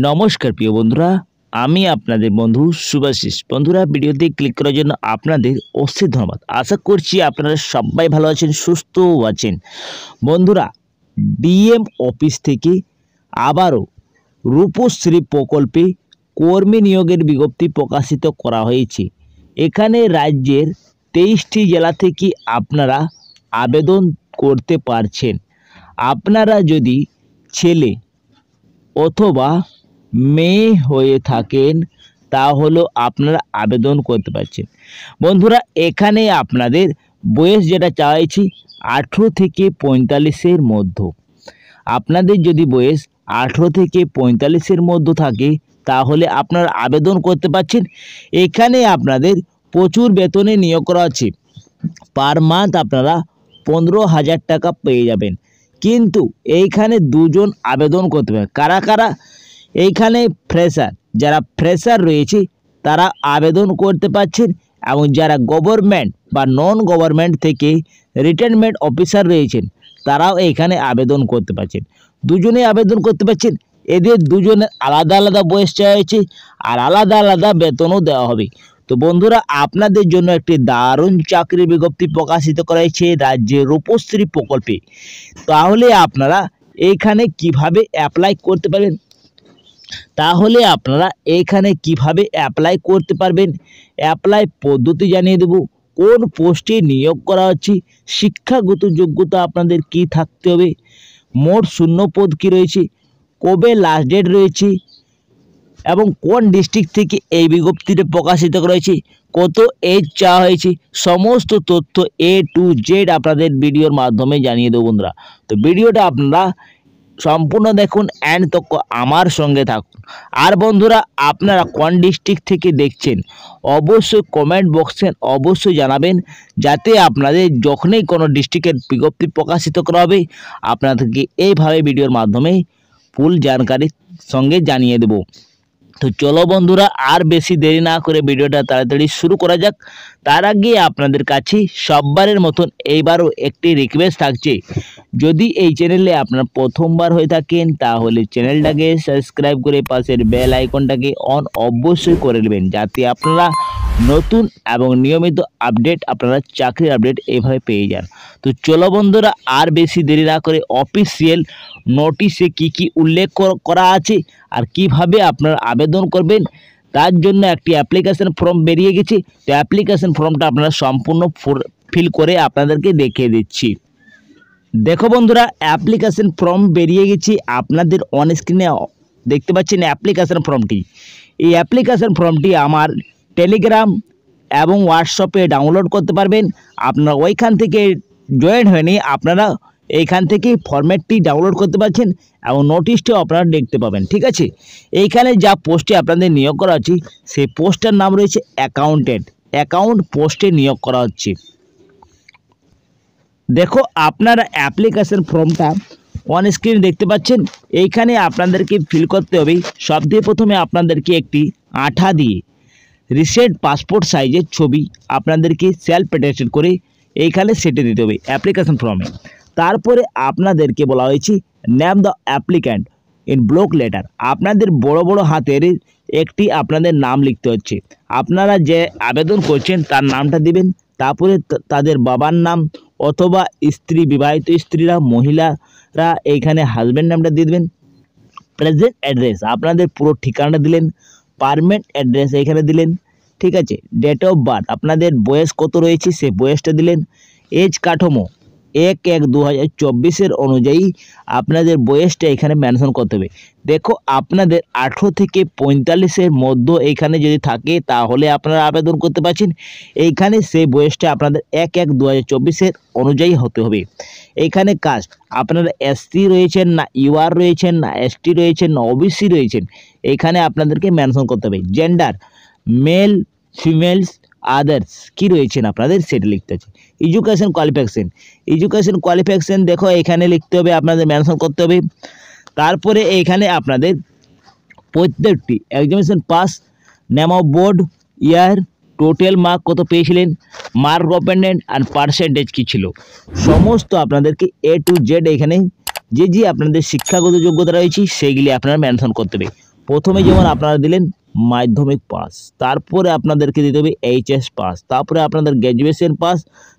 নমস্কার প্রিয় বন্ধুরা, আমি আপনাদের বন্ধু শুভাশিস। বন্ধুরা, ভিডিওতে ক্লিক করার জন্য আপনাদের অশেষ ধন্যবাদ। আশা করছি আপনারা সবাই ভালো আছেন, সুস্থও আছেন। বন্ধুরা, ডিএম অফিস থেকে আবারও রূপশ্রী প্রকল্পে কর্মী নিয়োগের বিজ্ঞপ্তি প্রকাশিত করা হয়েছে। এখানে রাজ্যের 23টি জেলা থেকে আপনারা আবেদন করতে পারছেন। আপনারা যদি ছেলে অথবা মেয়ে হয়ে থাকেন তাহলে আপনারা আবেদন করতে পারছেন। বন্ধুরা, এখানে আপনাদের বয়স যেটা চাইছি 18 থেকে 45-এর মধ্যে। আপনাদের যদি বয়স 18 থেকে 45-এর মধ্যে থাকে তাহলে আপনারা আবেদন করতে পারছেন। এখানে আপনাদের প্রচুর বেতনে নিয়োগ করা আছে। পার মান্থ আপনারা 15,000 টাকা পেয়ে যাবেন। কিন্তু এইখানে দুজন আবেদন করতে পারেন। কারা কারা? এইখানে ফ্রেশার, যারা ফ্রেশার রয়েছে তারা আবেদন করতে পারছেন, এবং যারা গভর্নমেন্ট বা নন গভর্নমেন্ট থেকে রিটায়ারমেন্ট অফিসার রয়েছেন তারাও এইখানে আবেদন করতে পারছেন। দুজনে আবেদন করতে পারছেন। এদের দুজনের আলাদা আলাদা বয়স চাওয়া হয়েছে আর আলাদা আলাদা বেতনও দেওয়া হবে। তো বন্ধুরা, আপনাদের জন্য একটি দারুণ চাকরির বিজ্ঞপ্তি প্রকাশিত করা হয়েছে রাজ্যের রূপশ্রী প্রকল্পে। তাহলে আপনারা এইখানে কিভাবে অ্যাপ্লাই করতে পারবেন? অ্যাপ্লাই করতে পারবেন, অ্যাপ্লাই পদ্ধতি জানিয়ে দেব, কোন পোস্টে নিয়োগ করা হচ্ছে, শিক্ষাগত যোগ্যতা আপনাদের কি থাকতে হবে, মোট শূন্য পদ কী রয়েছে, কবে লাস্ট ডেট রয়েছে, এবং কোন ডিস্ট্রিক্ট থেকে এই বিজ্ঞপ্তিটা প্রকাশিত করা হয়েছে, কত এজ চাওয়া হয়েছে, সমস্ত তথ্য A to Z আপনাদের ভিডিওর মাধ্যমে জানিয়ে দেবো। বন্ধুরা, তো ভিডিওটা আপনারা সম্পূর্ণ দেখুন অ্যান্ড তো আমার সঙ্গে থাকুন। আর বন্ধুরা, আপনারা কোন ডিস্ট্রিক্ট থেকে দেখছেন অবশ্যই কমেন্ট বক্সে অবশ্যই জানাবেন, যাতে আপনাদের যখনই কোনো ডিস্ট্রিক্টের বিজ্ঞপ্তি প্রকাশিত করা হবে আপনাদেরকে এইভাবে ভিডিওর মাধ্যমে ফুল জানকারির সঙ্গে জানিয়ে দেব। তো চলো বন্ধুরা, আর বেশি দেরি না করে ভিডিওটা তাড়াতাড়ি শুরু করা যাক। তার আগে আপনাদের কাছে সববারের মতন এইবারও একটি রিকোয়েস্ট থাকছে, যদি এই চ্যানেলে আপনারা প্রথমবার হয়ে থাকেন তাহলে চ্যানেলটাকে সাবস্ক্রাইব করে পাশের বেল আইকনটাকে অন অবশ্যই করে নেবেন, যাতে আপনারা নতুন এবং নিয়মিত আপডেট, আপনারা চাকরির আপডেট এইভাবে পেয়ে যান। তো চলো বন্ধুরা, আর বেশি দেরি না করে অফিসিয়াল নোটিশে কি উল্লেখ করা আছে আর কিভাবে আপনারা আবেদন করবেন তার জন্য একটি অ্যাপ্লিকেশন ফর্ম বেরিয়ে গেছে। তো অ্যাপ্লিকেশন ফর্মটা আপনারা সম্পূর্ণ ফিল করে আপনাদেরকে দেখিয়ে দিচ্ছি। দেখো বন্ধুরা, অ্যাপ্লিকেশন ফর্ম বেরিয়ে গেছে, আপনাদের অন স্ক্রিনে দেখতে পাচ্ছেন অ্যাপ্লিকেশন ফর্মটি। এই অ্যাপ্লিকেশন ফর্মটি আমার টেলিগ্রাম এবং হোয়াটসঅ্যাপে ডাউনলোড করতে পারবেন। আপনারা ওইখান থেকে জয়েন হয়ে নিয়ে আপনারা এইখান থেকে ফরম্যাটটি ডাউনলোড করতে পারছেন এবং নোটিশটিও আপনারা দেখতে পাবেন। ঠিক আছে, এইখানে যা পোস্টে আপনাদের নিয়োগ করা হচ্ছে সেই পোস্টের নাম রয়েছে অ্যাকাউন্ট পোস্টে নিয়োগ করা হচ্ছে। দেখো, আপনারা অ্যাপ্লিকেশন ফর্মটা অন স্ক্রিন দেখতে পাচ্ছেন। এইখানে আপনাদেরকে ফিল করতে হবে। সবথেকে প্রথমে আপনাদেরকে একটি আঠা দিয়ে রিসেন্ট পাসপোর্ট সাইজের ছবি আপনাদেরকে সেলফ অ্যাটেস্টেড করে এইখানে সেটে দিতে হবে অ্যাপ্লিকেশন ফর্মে। তারপরে আপনাদেরকে বলা হয়েছে name the applicant in block letter. আপনাদের বড় বড় হাতের একটি আপনাদের নাম লিখতে হচ্ছে। আপনারা যে আবেদন করছেন তার নামটা দিবেন, তারপরে তাদের বাবার নাম অথবা স্ত্রী, বিবাহিত স্ত্রীরা, মহিলারা এইখানে হাজব্যান্ড নামটা দিয়ে দেবেন। প্রেজেন্ট অ্যাড্রেস আপনাদের পুরো ঠিকানাটা দিলেন, পারমানেন্ট অ্যাড্রেস এইখানে দিলেন। ঠিক আছে, ডেট অফ বার্থ আপনাদের বয়স কত রয়েছে সেই বয়সটা দিলেন। এজ কাঠামো 1/1/2024 অনুযায়ী আপনাদের বয়সটা এখানে মেনশন করতে হবে। দেখো, আপনাদের 18 থেকে 45-এর মধ্যে এইখানে যদি থাকে তাহলে আপনারা আবেদন করতে পারছেন। এইখানে সেই বয়সটা আপনাদের 1/1/2024 অনুযায়ী হতে হবে। এইখানে কাস্ট আপনারা SC রয়েছেন না UR রয়েছেন না ST রয়েছেন না OBC রয়েছেন, এইখানে আপনাদেরকে মেনশন করতে হবে। জেন্ডার মেল ফিমেলস আদার্স কি রয়েছেন আপনাদের সেটা লিখতে হবে। এডুকেশন কোয়ালিফিকেশন দেখো এখানে লিখতে হবে, আপনাদের মেনশন করতে হবে। তারপরে এইখানে আপনাদের প্রত্যেকটি examination pass, name of board, year, total mark কত পেয়েছিলেন, মার্ক অপেন্ডেন্ট আর পার্সেন্টেজ কী ছিল, সমস্ত আপনাদেরকে A to Z এখানে যে আপনাদের শিক্ষাগত যোগ্যতা রয়েছে সেইগুলি আপনারা মেনশন করতে হবে। প্রথমে যেমন আপনারা দিলেন মাধ্যমিক পাস, তারপরে আপনাদেরকে দিতে হবে এইচএস পাস, তারপরে আপনাদের গ্র্যাজুয়েশন পাস,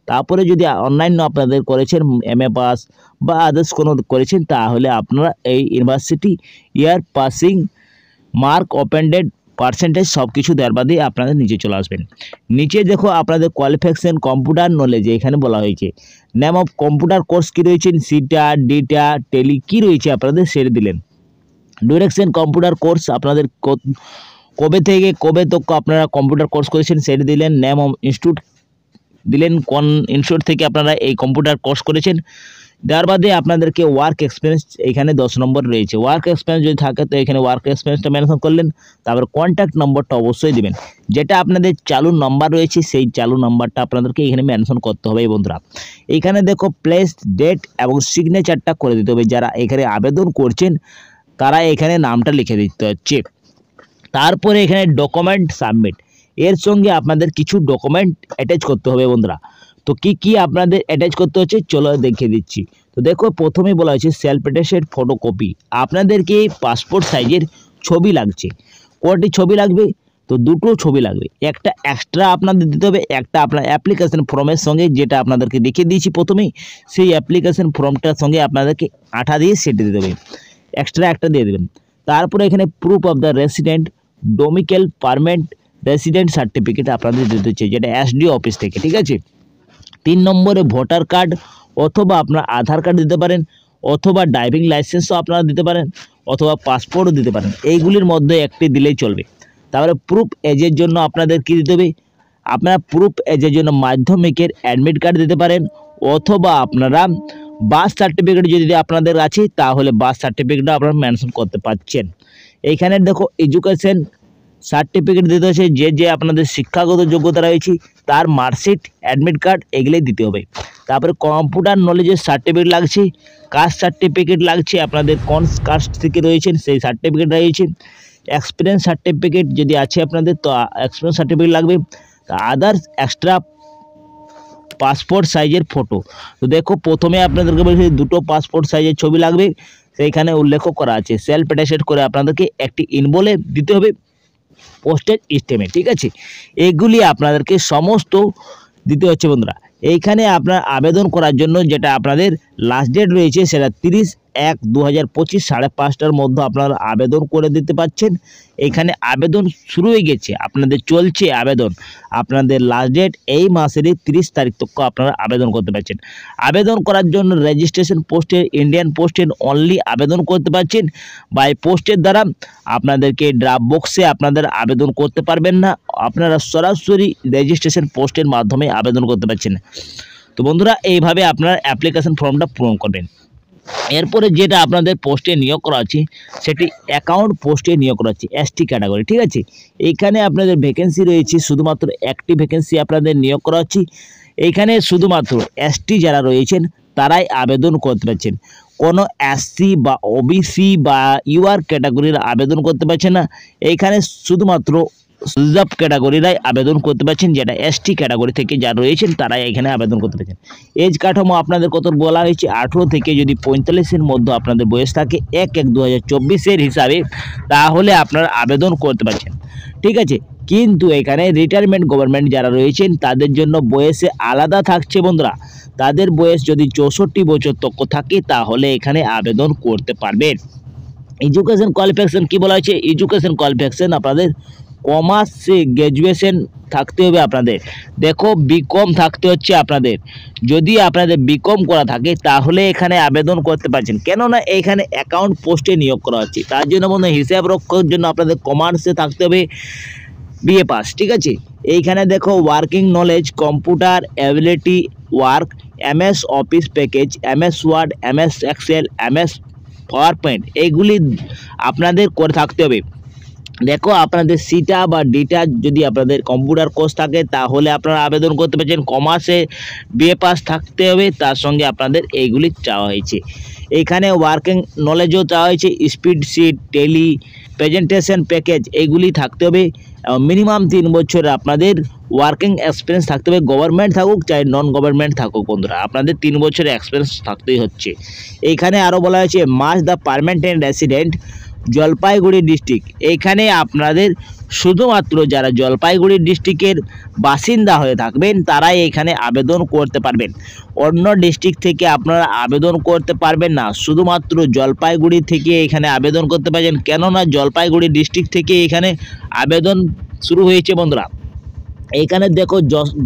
তারপরে যদি অন্যান্য আপনাদের করেছেন এমএ পাস বা আদার্স কোনো করেছেন, তাহলে আপনারা এই university year passing mark open date percentage সব কিছু দেওয়ার বাদে আপনাদের নিচে চলে আসবেন। নিচে দেখো আপনাদের কোয়ালিফিকেশন কম্পিউটার নলেজ এখানে বলা হয়েছে। নেম অফ কম্পিউটার কোর্স কী রয়েছেন, সিটা, ডিটা, টেলি কী রয়েছে আপনাদের সেটা দিলেন। ডিউরেশন কম্পিউটার কোর্স আপনাদের কবে থেকে কবে তক আপনারা কম্পিউটার কোর্স করেছেন সেটা দিলেন। নেম অফ ইনস্টিটিউট দিলেন, কোন ইনস্টিটিউট থেকে আপনারা এই কম্পিউটার কোর্স করেছেন। দেওয়ার বাদে আপনাদেরকে ওয়ার্ক এক্সপিরিয়েন্স এখানে 10 নম্বর রয়েছে। ওয়ার্ক এক্সপিরিয়েন্স যদি থাকে তো এখানে ওয়ার্ক এক্সপিরিয়েন্সটা মেনশন করলেন। তারপর কন্ট্যাক্ট নম্বরটা অবশ্যই দিবেন, যেটা আপনাদের চালু নাম্বার রয়েছে সেই চালু নাম্বারটা আপনাদেরকে এখানে মেনশন করতে হবে বন্ধুরা। এইখানে দেখো প্লেস, ডেট এবং সিগনেচারটা করে দিতে হবে। যারা এখানে আবেদন করছেন তারা এখানে নামটা লিখে দিতে হচ্ছে। তারপরে এখানে ডকুমেন্ট সাবমিট, এর সঙ্গে আপনাদের কিছু ডকুমেন্ট অ্যাটাচ করতে হবে বন্ধুরা। তো কি আপনাদের অ্যাটাচ করতে হচ্ছে চলো দেখিয়ে দিচ্ছি। তো দেখো প্রথমেই বলা হয়েছে সেলফ অ্যাটেস্টেড ফটোকপি, আপনাদেরকে পাসপোর্ট সাইজের ছবি লাগছে। কয়টি ছবি লাগবে? তো দুটো ছবি লাগবে। একটা এক্সট্রা আপনাদের দিতে হবে, একটা আপনার অ্যাপ্লিকেশন ফর্মের সঙ্গে, যেটা আপনাদেরকে দেখিয়ে দিয়েছি প্রথমেই, সেই অ্যাপ্লিকেশন ফর্মটার সঙ্গে আপনাদেরকে আঠা দিয়ে সেটে দিতে হবে, এক্সট্রা একটা দিয়ে দেবেন। তারপরে এখানে proof of the resident domicile permanent resident certificate আপনাদের দিতে হচ্ছে, যেটা এসডিও অফিস থেকে, ঠিক আছে। 3 নম্বরে ভোটার কার্ড অথবা আপনার আধার কার্ড দিতে পারেন, অথবা ড্রাইভিং লাইসেন্সও আপনারা দিতে পারেন, অথবা পাসপোর্টও দিতে পারেন। এইগুলির মধ্যে একটি দিলেই চলবে। তারপরে প্রুফ এজের জন্য আপনাদের কী দিতে হবে? আপনারা প্রুফ এজের জন্য মাধ্যমিকের অ্যাডমিট কার্ড দিতে পারেন, অথবা আপনারা বার্থ সার্টিফিকেট যদি আপনাদের আছে তাহলে বার্থ সার্টিফিকেটও আপনারা মেনশন করতে পারছেন। এইখানে দেখো এডুকেশন সার্টিফিকেট দিতে হচ্ছে, যে আপনাদের শিক্ষাগত যোগ্যতা রয়েছে তার মার্কশিট, অ্যাডমিট কার্ড এগুলোই দিতে হবে। তারপরে কম্পিউটার নলেজের সার্টিফিকেট লাগছে, কাস্ট সার্টিফিকেট লাগছে, আপনাদের কোন কাস্ট থেকে রয়েছেন সেই সার্টিফিকেট রয়েছে। এক্সপিরিয়েন্স সার্টিফিকেট যদি আছে আপনাদের তো এক্সপিরিয়েন্স সার্টিফিকেট লাগবে। আদার্স এক্সট্রা পাসপোর্ট সাইজের ফটো। তো দেখো প্রথমে আপনাদেরকে বলছি দুটো পাসপোর্ট সাইজের ছবি লাগবে, সেইখানে উল্লেখ করা আছে। সেলফ অ্যাটেস্টেড করে আপনাদেরকে একটি ইনভয়েস দিতে হবে পোস্টেজ স্ট্যাম্পে, ঠিক আছে। এগুলি আপনাদেরকে সমস্ত দিতে হচ্ছে বন্ধুরা। এইখানে আপনার আবেদন করার জন্য যেটা আপনাদের লাস্ট ডেট রয়েছে সেটা 30/1/2025 5:30টার মধ্যে আপনারা আবেদন করে দিতে পারছেন। এখানে আবেদন শুরু হয়ে গেছে, আপনাদের চলছে আবেদন। আপনাদের লাস্ট ডেট এই মাসেরই 30 তারিখ তক আপনারা আবেদন করতে পারছেন। আবেদন করার জন্য রেজিস্ট্রেশন পোস্টে ইন্ডিয়ান পোস্টে অনলি আবেদন করতে পারছেন। বাই পোস্টের দ্বারা আপনাদেরকে ড্রপ বক্সে আপনাদের আবেদন করতে পারবেন না, আপনারা সরাসরি রেজিস্ট্রেশন পোস্টের মাধ্যমে আবেদন করতে পারছেন। তো বন্ধুরা এইভাবে আপনারা অ্যাপ্লিকেশন ফর্মটা পূরণ করবেন। এরপরে যেটা আপনাদের পোস্টে নিয়োগ করা আছে সেটি অ্যাকাউন্ট পোস্টে নিয়োগ করা আছে এসটি ক্যাটাগরি, ঠিক আছে। এইখানে আপনাদের ভ্যাকেন্সি রয়েছে, শুধুমাত্র একটি ভ্যাকেন্সি আপনাদের নিয়োগ করা আছে। এইখানে শুধুমাত্র এসটি যারা রয়েছেন তারাই আবেদন করতে পারছেন। কোনো এসসি বা ওবিসি বা ইউআর ক্যাটাগরির আবেদন করতে পারছেন না। এইখানে শুধুমাত্র রিজার্ভ ক্যাটাগরিরাই আবেদন করতে পারছেন, যেটা এসটি ক্যাটাগরি থেকে যারা রয়েছেন তারাই এখানে আবেদন করতে পারছেন। এজ কাঠামো আপনাদের কত বলা হয়েছে 18 থেকে যদি 45-এর মধ্যে আপনাদের বয়স থাকে 1/1/2024 হিসাবে, তাহলে আপনারা আবেদন করতে পারছেন, ঠিক আছে। কিন্তু এখানে রিটায়ারমেন্ট গভর্নমেন্ট যারা রয়েছেন তাদের জন্য বয়সে আলাদা থাকছে বন্ধুরা। তাদের বয়স যদি 64 বছর তক থাকে তাহলে এখানে আবেদন করতে পারবেন। এডুকেশন কোয়ালিফিকেশন কি বলা হয়েছে? এডুকেশন কোয়ালিফিকেশন আপনাদের কমার্সে গ্র্যাজুয়েশন থাকতে হবে আপনাদের। দেখো বিকম থাকতে হচ্ছে আপনাদের। যদি আপনাদের বিকম করা থাকে তাহলে এখানে আবেদন করতে পারছেন, কেননা এখানে অ্যাকাউন্ট পোস্টে নিয়োগ করা হচ্ছে। তার জন্য মনে হিসাব রক্ষার জন্য আপনাদের কমার্সে থাকতে হবে বিএ পাস, ঠিক আছে। এইখানে দেখো working knowledge, computer ability work, MS Office package, MS Word, MS Excel, MS PowerPoint এইগুলি আপনাদের করে থাকতে হবে। দেখো আপনাদের সিটা বা ডিটা যদি আপনাদের কম্পিউটার কোর্স থাকে তাহলে আপনারা আবেদন করতে পারছেন। কমার্সে বিএ পাস থাকতে হবে, তার সঙ্গে আপনাদের এইগুলি চাওয়া হয়েছে। এইখানে ওয়ার্কিং নলেজও চাওয়া হয়েছে, spreadsheet, Tally, presentation package এইগুলি থাকতে হবে। মিনিমাম 3 বছর আপনাদের ওয়ার্কিং এক্সপিরিয়েন্স থাকতে হবে, গভর্নমেন্ট থাকুক চাই নন গভর্নমেন্ট থাকুক বন্ধুরা, আপনাদের 3 বছরের এক্সপিরিয়েন্স থাকতেই হচ্ছে। এইখানে আরও বলা হয়েছে must the permanent resident Jalpaiguri district. এখানে আপনাদের শুধুমাত্র যারা জলপাইগুড়ি ডিস্ট্রিক্টের বাসিন্দা হয়ে থাকবেন তারাই এখানে আবেদন করতে পারবেন। অন্য ডিস্ট্রিক্ট থেকে আপনারা আবেদন করতে পারবেন না, শুধুমাত্র জলপাইগুড়ি থেকে এখানে আবেদন করতে পারবেন। কেননা জলপাইগুড়ি ডিস্ট্রিক্ট থেকে এখানে আবেদন শুরু হয়েছে বন্ধুরা। এখানে দেখো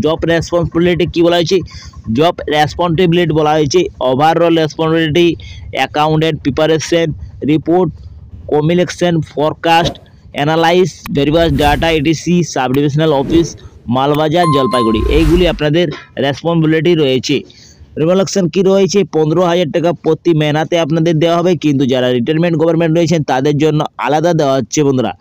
জব রেসপন্সিবিলিটি কি বলা হয়েছে, জব রেসপন্সিবিলিটি বলা হয়েছে overall responsibility, accountant preparation, report, communication, forecast, analyse, verified data, ATC, sub divisional office, Malbazar, Jalpaiguri, এইগুলি আপনাদের রেসপন্সিবিলিটি রয়েছে। রিমোলেকশন কি রয়েছে, 15,000 টাকা প্রতি মেহনাতে আপনাদের দেওয়া হবে, কিন্তু যারা রিটায়ারমেন্ট গভর্নমেন্ট রয়েছেন তাদের জন্য আলাদা দেওয়া হচ্ছে বন্ধুরা।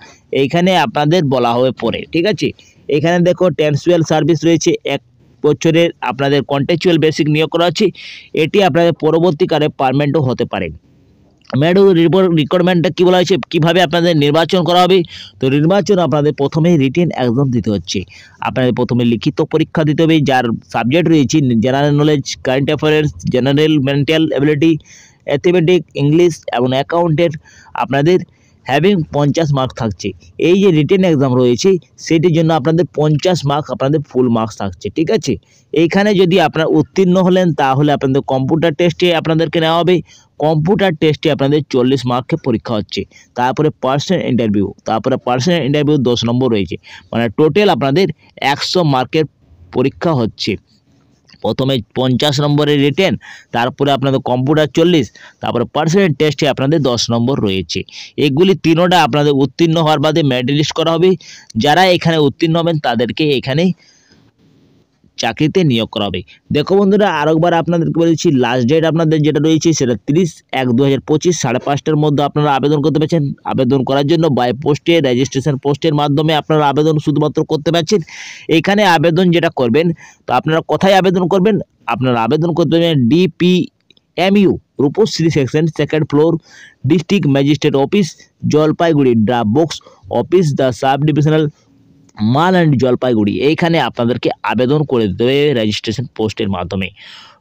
এইখানে আপনাদের বলা হবে পরে, ঠিক আছে। এখানে দেখো টেন্সুয়াল সার্ভিস রয়েছে, 1 বছরের আপনাদের কন্ট্রাকচুয়াল বেসিক নিয়োগ করা হচ্ছে। এটি আপনাদের পরবর্তীকালে পার্মানেন্টও হতে পারে। রিকোয়ারমেন্টটা কী বলা হয়েছে, কীভাবে আপনাদের নির্বাচন করা হবে। তো নির্বাচন আপনাদের প্রথমেই রিটেন এক্সাম দিতে হচ্ছে, আপনাদের প্রথমে লিখিত পরীক্ষা দিতে হবে, যার সাবজেক্ট রয়েছে general knowledge, current affairs, general mental ability, arithmetic, English এবং অ্যাকাউন্টের আপনাদের হ্যাভিং 50 মার্কস থাকছে। এই যে রিটেন এক্সাম রয়েছে সেটির জন্য আপনাদের 50 মার্কস আপনাদের ফুল মার্কস থাকছে, ঠিক আছে। এইখানে যদি আপনারা উত্তীর্ণ হলেন তাহলে আপনাদের কম্পিউটার টেস্টে আপনাদেরকে নেওয়া হবে। কম্পিউটার টেস্টে আপনাদের 40 মার্কের পরীক্ষা হচ্ছে, তারপরে পার্সোনাল ইন্টারভিউ, তারপরে পার্সোনাল ইন্টারভিউ 10 নম্বর রয়েছে, মানে টোটাল আপনাদের 100 মার্কের পরীক্ষা হচ্ছে। প্রথমে 50 নম্বরের রিটেন, তারপরে আপনাদের কম্পিউটার 40, তারপরে পার্সোনাল টেস্টে আপনাদের 10 নম্বর রয়েছে। এগুলি তিনোটা আপনাদের উত্তীর্ণ হওয়ার বাদে মেরিট লিস্ট করা হবে। যারা এখানে উত্তীর্ণ হবেন তাদেরকে এখানে চাকরিতে নিয়োগ করা হবে। দেখো বন্ধুরা, আরেকবার আপনাদেরকে বলেছি লাস্ট ডেট আপনাদের যেটা রয়েছে সেটা 30/1/2025 5:30টার মধ্যে আপনারা আবেদন করতে পারছেন। আবেদন করার জন্য বাই পোস্টে, রেজিস্ট্রেশন পোস্টের মাধ্যমে আপনারা আবেদন শুধুমাত্র করতে পারছেন। এখানে আবেদন যেটা করবেন, তো আপনারা কোথায় আবেদন করবেন, আপনারা আবেদন করতে পারবেন DPMU Rupashree section 2nd floor, district magistrate office, Jalpaiguri, drop box office, the sub divisional মাল অ্যান্ড জলপাইগুড়ি। এইখানে আপনাদেরকে আবেদন করে দেবে রেজিস্ট্রেশন পোস্টের মাধ্যমে।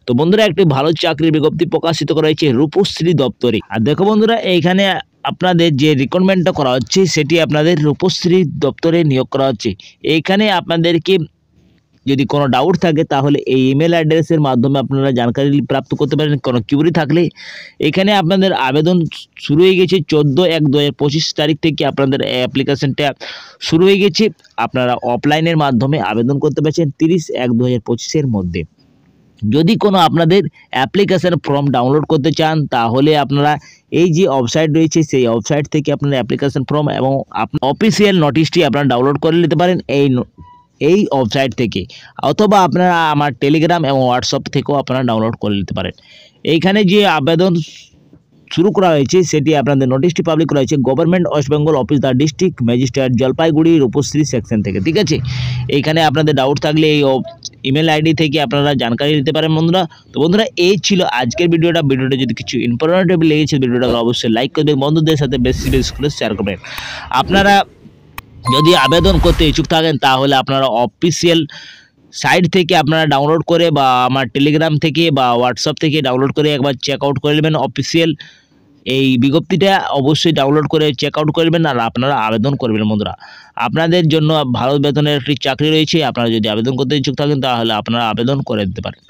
তো বন্ধুরা, একটি ভালো চাকরির বিজ্ঞপ্তি প্রকাশিত করা হয়েছে রূপশ্রী দপ্তরে। আর দেখো বন্ধুরা, এইখানে আপনাদের যে রিক্রুটমেন্টটা করা হচ্ছে সেটি আপনাদের রূপশ্রী দপ্তরে নিয়োগ করা হচ্ছে। এইখানে আপনাদেরকে যদি কোনো ডাউট থাকে তাহলে এই ইমেল অ্যাড্রেসের মাধ্যমে আপনারা জানকারি প্রাপ্ত করতে পারেন। কোনো কিউরি থাকলে এখানে আপনাদের আবেদন শুরু হয়ে গেছে 14/1/2025 তারিখ থেকে আপনাদের অ্যাপ্লিকেশনটা শুরু হয়ে গেছে। আপনারা অফলাইনের মাধ্যমে আবেদন করতে পারছেন 30/1/2025 মধ্যে। যদি কোনো আপনাদের অ্যাপ্লিকেশন ফর্ম ডাউনলোড করতে চান তাহলে আপনারা এই যে ওয়েবসাইট রয়েছে সেই ওয়েবসাইট থেকে আপনারা অ্যাপ্লিকেশন ফর্ম এবং অফিসিয়াল নোটিশটি আপনারা ডাউনলোড করে নিতে পারেন এই ওয়েবসাইট থেকে, অথবা আপনারা আমার টেলিগ্রাম এবং হোয়াটসঅ্যাপ থেকেও আপনারা ডাউনলোড করে নিতে পারেন। এইখানে যে আবেদন শুরু করা হয়েছে সেটি আপনাদের নোটিশটি পাবলিক করা হয়েছে government West Bengal office, the district magistrate, Jalpaiguri Rupashree section থেকে, ঠিক আছে। এইখানে আপনাদের ডাউট থাকলে এই ইমেল আইডি থেকে আপনারা জানকারি নিতে পারেন বন্ধুরা। তো বন্ধুরা, এই ছিল আজকের ভিডিওটা। যদি কিছু ইনফরমেটিভ লেগেছে ভিডিওটা অবশ্যই লাইক করবেন, বন্ধুদের সাথে বেশি বেশি করে শেয়ার করবেন। আপনারা যদি আবেদন করতে ইচ্ছুক থাকেন তাহলে আপনারা অফিসিয়াল সাইট থেকে আপনারা ডাউনলোড করে বা আমার টেলিগ্রাম থেকে বা হোয়াটসঅ্যাপ থেকে ডাউনলোড করে একবার চেক আউট করে নেবেন। অফিসিয়াল এই বিজ্ঞপ্তিটা অবশ্যই ডাউনলোড করে চেক আউট করবেন আর আপনারা আবেদন করবেন বন্ধুরা। আপনাদের জন্য ভালো বেতনের একটি চাকরি রয়েছে। আপনারা যদি আবেদন করতে ইচ্ছুক থাকেন তাহলে আপনারা আবেদন করে দিতে পারেন।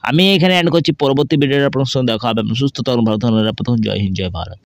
আমি এখানে এন্ড করছি। পরবর্তী ভিডিওর আপনার সঙ্গে দেখা হবে। সুস্থ থাকুন, ভালো থাকুন, জয় হিন্দ, জয় ভারত।